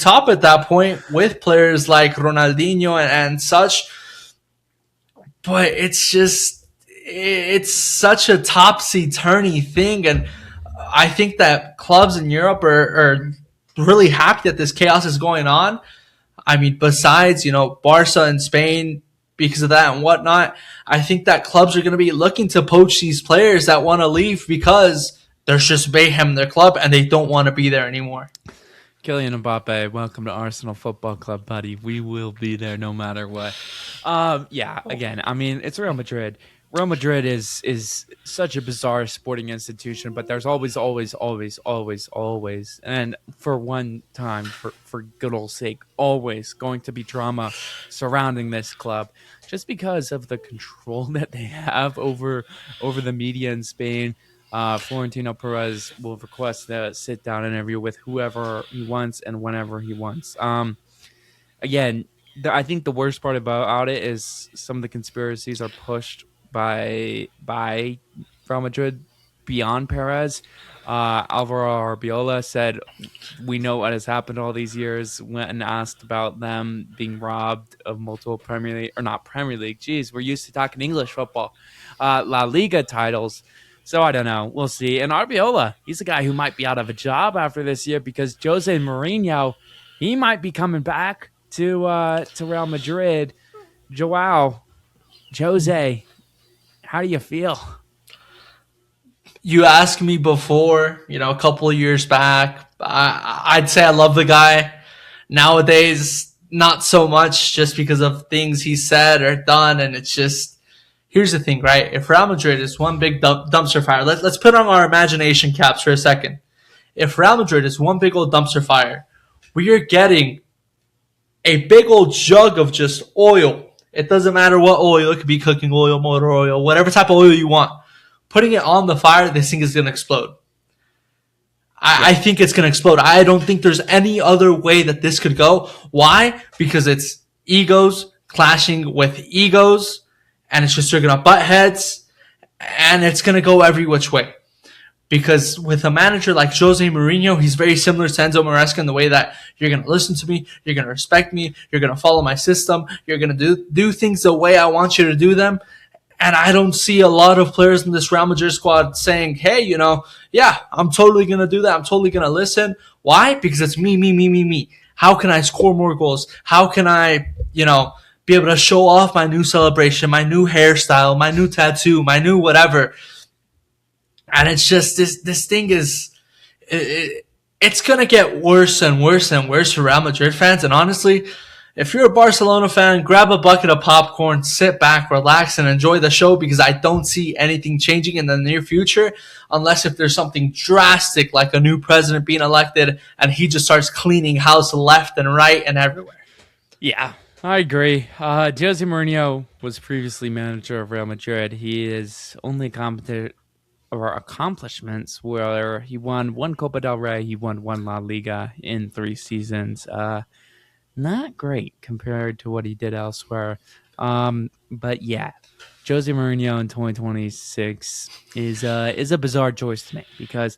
top at that point with players like Ronaldinho and such. But it's such a topsy turny thing, and I think that clubs in Europe are really happy that this chaos is going on. I mean, besides Barca and Spain because of that and whatnot, I think that clubs are going to be looking to poach these players that want to leave because there's just mayhem in their club and they don't want to be there anymore. Kylian Mbappe, welcome to Arsenal Football Club, buddy. We will be there no matter what. Yeah, again, I mean, it's Real Madrid. Real Madrid is such a bizarre sporting institution, but there's always, and for one time, for Goodall's sake, always going to be drama surrounding this club, just because of the control that they have over the media in Spain. Florentino Perez will request a sit-down interview with whoever he wants and whenever he wants. Again, I think the worst part about it is some of the conspiracies are pushed by Real Madrid beyond Perez. Alvaro Arbiola said, "We know what has happened all these years." Went and asked about them being robbed of multiple Premier League, or not Premier League. Geez, we're used to talking English football, La Liga titles. So I don't know. We'll see. And Arbiola, he's a guy who might be out of a job after this year because Jose Mourinho, he might be coming back to Real Madrid. Joa'o, Jose, how do you feel? You asked me before, a couple of years back. I'd say I love the guy. Nowadays, not so much, just because of things he said or done, and it's just. Here's the thing, right? If Real Madrid is one big dumpster fire, let's put on our imagination caps for a second. If Real Madrid is one big old dumpster fire, we are getting a big old jug of just oil. It doesn't matter what oil. It could be cooking oil, motor oil, whatever type of oil you want. Putting it on the fire, this thing is going to explode. I think it's going to explode. I don't think there's any other way that this could go. Why? Because it's egos clashing with egos, and it's just they're going to butt heads, and it's going to go every which way. Because with a manager like Jose Mourinho, he's very similar to Enzo Maresca in the way that you're going to listen to me, you're going to respect me, you're going to follow my system, you're going to do things the way I want you to do them. And I don't see a lot of players in this Real Madrid squad saying, hey, yeah, I'm totally going to do that. I'm totally going to listen. Why? Because it's me. How can I score more goals? How can I, be able to show off my new celebration, my new hairstyle, my new tattoo, my new whatever? And it's just this thing is it's gonna get worse and worse and worse for Real Madrid fans. And honestly, if you're a Barcelona fan, grab a bucket of popcorn, sit back, relax, and enjoy the show, because I don't see anything changing in the near future, unless if there's something drastic like a new president being elected and he just starts cleaning house left and right and everywhere. Yeah, I agree. Jose Mourinho was previously manager of Real Madrid. He is only competent or accomplishments where he won one Copa del Rey, he won one La Liga in 3 seasons. Not great compared to what he did elsewhere. But yeah, Jose Mourinho in 2026 is a bizarre choice to make, because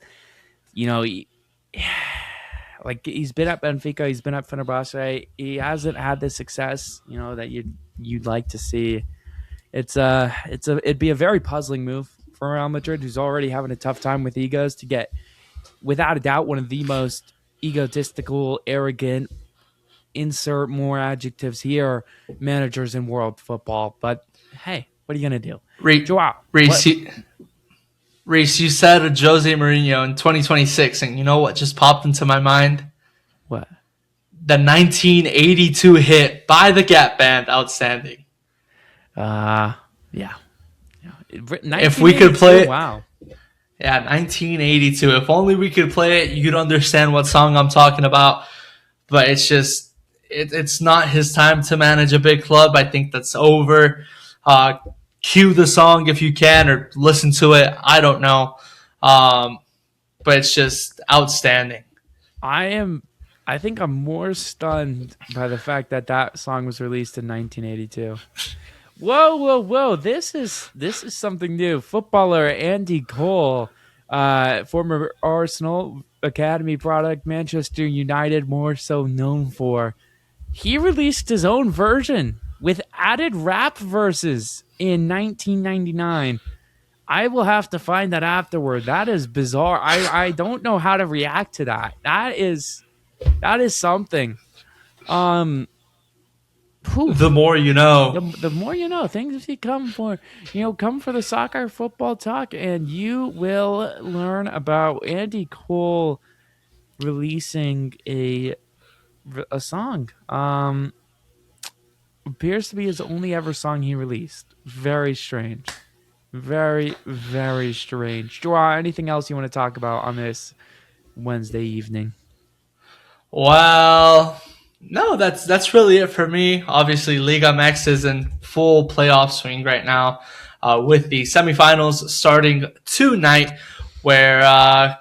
like, he's been at Benfica, he's been at Fenerbahce, he hasn't had the success that you'd like to see. It'd be a very puzzling move for Real Madrid, who's already having a tough time with egos, to get, without a doubt, one of the most egotistical, arrogant, insert more adjectives here, managers in world football. But hey, what are you gonna do? Joa'o, Rees, you said Jose Mourinho in 2026, and you know what just popped into my mind? What? The 1982 hit by the Gap Band, outstanding. Yeah. If we could play it, wow. Yeah, 1982. If only we could play it, you'd understand what song I'm talking about. But it's just, it's not his time to manage a big club. I think that's over. Cue the song if you can, or listen to it. I don't know. But it's just outstanding. I think I'm more stunned by the fact that song was released in 1982. Whoa! This is something new. Footballer Andy Cole, former Arsenal academy product, Manchester United more so known for, he released his own version with added rap verses in 1999. I will have to find that afterward. That is bizarre. I don't know how to react to that. That is something. The more you know. The more you know. Things you come for the soccer football talk, and you will learn about Andy Cole releasing a song. Appears to be his only ever song he released. Very strange. Very, very strange. Joa'o, anything else you want to talk about on this Wednesday evening? Well, no, that's really it for me. Obviously, Liga MX is in full playoff swing right now, with the semifinals starting tonight, where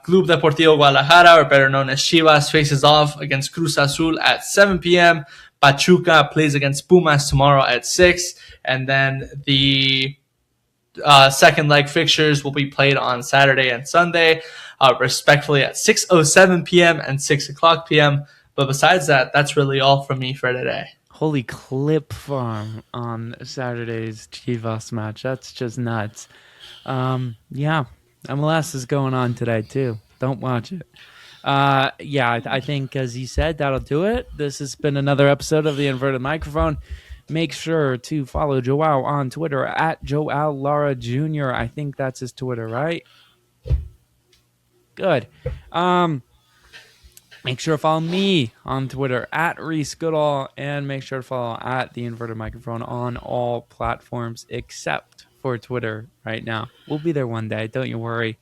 Club Deportivo Guadalajara, or better known as Chivas, faces off against Cruz Azul at 7 p.m. Pachuca plays against Pumas tomorrow at 6, and then the second leg fixtures will be played on Saturday and Sunday, respectively at 6:07 p.m. and 6 o'clock p.m. But besides that, that's really all from me for today. Holy clip farm on Saturday's Chivas match. That's just nuts. Yeah, MLS is going on today too. Don't watch it. Yeah, I think, as you said, that'll do it. This has been another episode of the Inverted Microphone. Make sure to follow Joa'o on Twitter at Joa'o Lara Jr. I think that's his Twitter, right? Good. Make sure to follow me on Twitter at Rees Goodall, and make sure to follow at the Inverted Microphone on all platforms except for Twitter right now. We'll be there one day. Don't you worry.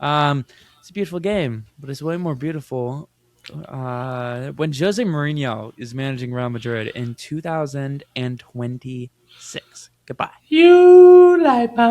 It's a beautiful game, but it's way more beautiful when Jose Mourinho is managing Real Madrid in 2026. Goodbye. You like my